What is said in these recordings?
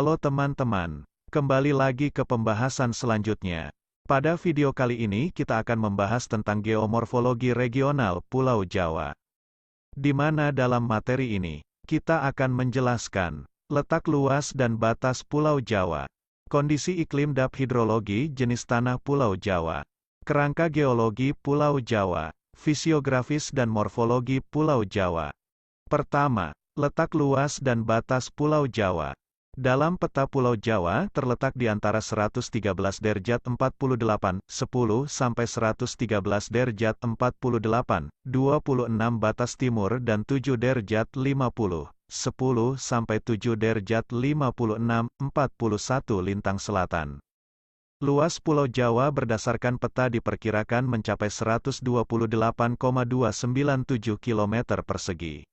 Halo teman-teman, kembali lagi ke pembahasan selanjutnya. Pada video kali ini kita akan membahas tentang geomorfologi regional Pulau Jawa. Di mana dalam materi ini, kita akan menjelaskan letak luas dan batas Pulau Jawa, kondisi iklim dan hidrologi jenis tanah Pulau Jawa, kerangka geologi Pulau Jawa, fisiografis dan morfologi Pulau Jawa. Pertama, letak luas dan batas Pulau Jawa. Dalam peta Pulau Jawa terletak di antara 113 derajat 48, 10 sampai 113 derajat 48, 26 batas timur dan 7 derajat 50, 10 sampai 7 derajat 56, 41 lintang selatan. Luas Pulau Jawa berdasarkan peta diperkirakan mencapai 128,297 km persegi.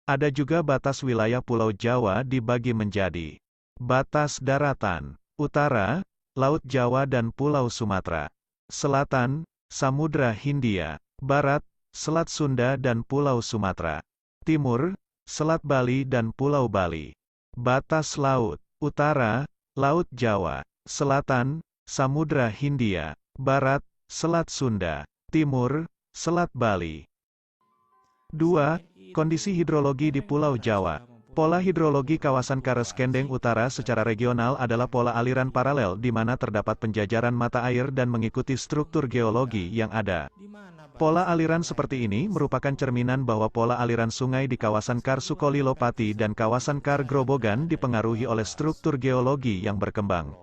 Ada juga batas wilayah Pulau Jawa dibagi menjadi batas daratan, utara, Laut Jawa dan Pulau Sumatera, selatan, Samudra Hindia, barat, Selat Sunda dan Pulau Sumatera, timur, Selat Bali dan Pulau Bali, batas laut, utara, Laut Jawa, selatan, Samudra Hindia, barat, Selat Sunda, timur, Selat Bali. 2. Kondisi hidrologi di Pulau Jawa. Pola hidrologi kawasan Kareskendeng Utara secara regional adalah pola aliran paralel di mana terdapat penjajaran mata air dan mengikuti struktur geologi yang ada. Pola aliran seperti ini merupakan cerminan bahwa pola aliran sungai di kawasan Kar Sukolilopati dan kawasan Kar Grobogan dipengaruhi oleh struktur geologi yang berkembang.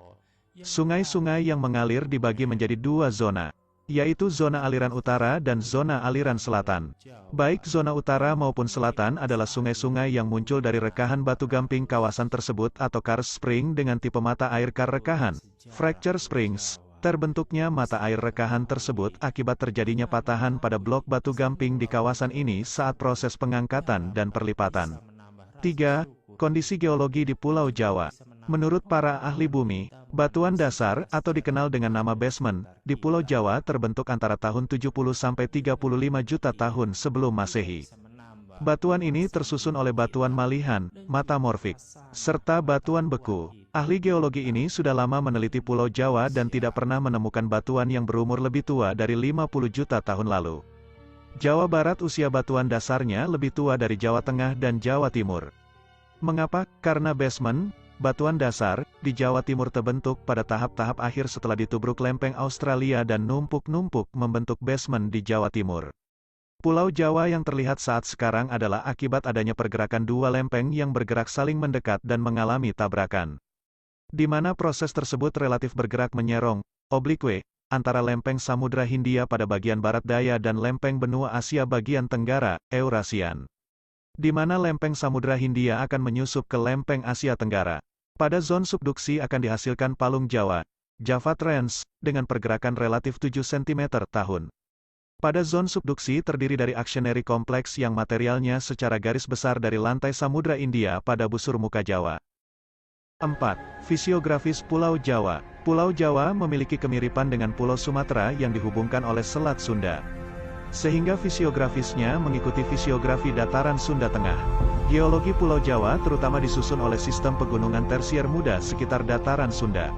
Sungai-sungai yang mengalir dibagi menjadi dua zona, yaitu zona aliran utara dan zona aliran selatan. Baik zona utara maupun selatan adalah sungai-sungai yang muncul dari rekahan batu gamping kawasan tersebut atau karst spring dengan tipe mata air kar rekahan, fracture springs. Terbentuknya mata air rekahan tersebut akibat terjadinya patahan pada blok batu gamping di kawasan ini saat proses pengangkatan dan perlipatan. 3. Kondisi geologi di Pulau Jawa. Menurut para ahli bumi, batuan dasar, atau dikenal dengan nama basement, di Pulau Jawa terbentuk antara tahun 70 sampai 35 juta tahun sebelum Masehi. Batuan ini tersusun oleh batuan malihan, metamorfik, serta batuan beku. Ahli geologi ini sudah lama meneliti Pulau Jawa dan tidak pernah menemukan batuan yang berumur lebih tua dari 50 juta tahun lalu. Jawa Barat usia batuan dasarnya lebih tua dari Jawa Tengah dan Jawa Timur. Mengapa? Karena basement, batuan dasar, di Jawa Timur terbentuk pada tahap-tahap akhir setelah ditubruk lempeng Australia dan numpuk-numpuk membentuk basement di Jawa Timur. Pulau Jawa yang terlihat saat sekarang adalah akibat adanya pergerakan dua lempeng yang bergerak saling mendekat dan mengalami tabrakan. Di mana proses tersebut relatif bergerak menyerong, oblique, antara lempeng Samudra Hindia pada bagian barat daya dan lempeng benua Asia bagian tenggara, Eurasian. Di mana lempeng Samudra Hindia akan menyusup ke lempeng Asia Tenggara. Pada zon subduksi akan dihasilkan palung Jawa, Java Trench, dengan pergerakan relatif 7 cm tahun. Pada zon subduksi terdiri dari aksioneri kompleks yang materialnya secara garis besar dari lantai Samudra India pada busur muka Jawa. 4. Fisiografis Pulau Jawa. Pulau Jawa memiliki kemiripan dengan Pulau Sumatera yang dihubungkan oleh Selat Sunda, sehingga fisiografisnya mengikuti fisiografi dataran Sunda Tengah. Geologi Pulau Jawa terutama disusun oleh sistem pegunungan tersier muda sekitar dataran Sunda.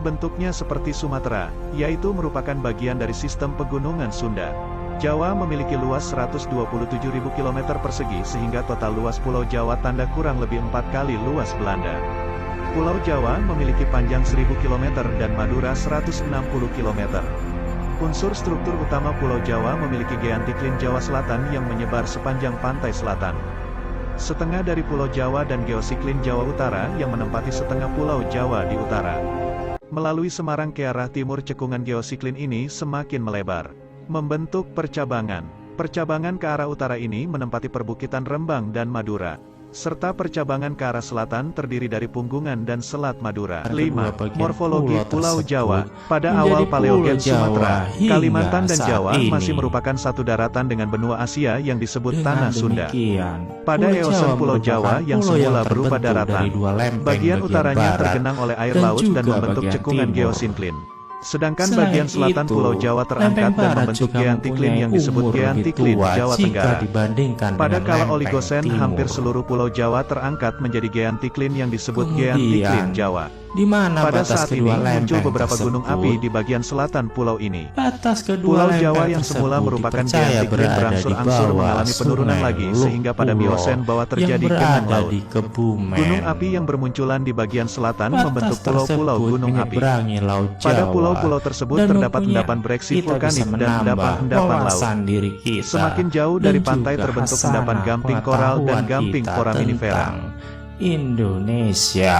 Bentuknya seperti Sumatera, yaitu merupakan bagian dari sistem pegunungan Sunda. Jawa memiliki luas 127.000 km persegi sehingga total luas Pulau Jawa tanda kurang lebih 4 kali luas Belanda. Pulau Jawa memiliki panjang 1.000 km dan Madura 160 km. Unsur struktur utama Pulau Jawa memiliki geantiklin Jawa Selatan yang menyebar sepanjang pantai selatan. Setengah dari Pulau Jawa dan geosiklin Jawa Utara yang menempati setengah Pulau Jawa di utara. Melalui Semarang ke arah timur cekungan geosiklin ini semakin melebar, membentuk percabangan. Percabangan ke arah utara ini menempati perbukitan Rembang dan Madura, serta percabangan ke arah selatan terdiri dari Punggungan dan Selat Madura. 5. Morfologi Pulau Jawa. Pada awal Paleogen Sumatera, Kalimantan dan Jawa masih merupakan satu daratan dengan benua Asia yang disebut Tanah Sunda. Pada Eosen Pulau Jawa yang semula berupa daratan, bagian utaranya tergenang oleh air laut dan membentuk cekungan geosinkline. Sedangkan Selain bagian selatan itu, Pulau Jawa terangkat lempeng dan barat membentuk juga geantiklin mempunyai yang disebut umur lebih geantiklin tua Jawa jika Tenggara. dibandingkan Pada dengan kala lempeng Oligosen, timur. hampir seluruh Pulau Jawa terangkat menjadi geantiklin yang disebut Kemudian, geantiklin Jawa. di mana Pada batas saat ini kedua muncul lempeng beberapa gunung tersebut? api di bagian selatan pulau ini. Batas kedua Pulau lempeng Jawa yang tersebut semula merupakan dipercaya geantiklin berada di berangsur-angsur bawah mengalami penurunan Sungai lagi sehingga pada Lupulo Miosen bawah yang terjadi genang berada laut. di Kebumen. Gunung api yang bermunculan di bagian selatan Batas membentuk pulau-pulau tersebut gunung api. menyeberangi Laut Jawa, Pada pulau-pulau tersebut dan terdapat mempunyai endapan breksi kita vulkanik bisa dan menambah endapan-endapan laut. wawasan diri kita, Semakin jauh dan dari pantai juga terbentuk hasanah endapan gamping koral dan pengetahuan gamping kita foraminifera. tentang Indonesia.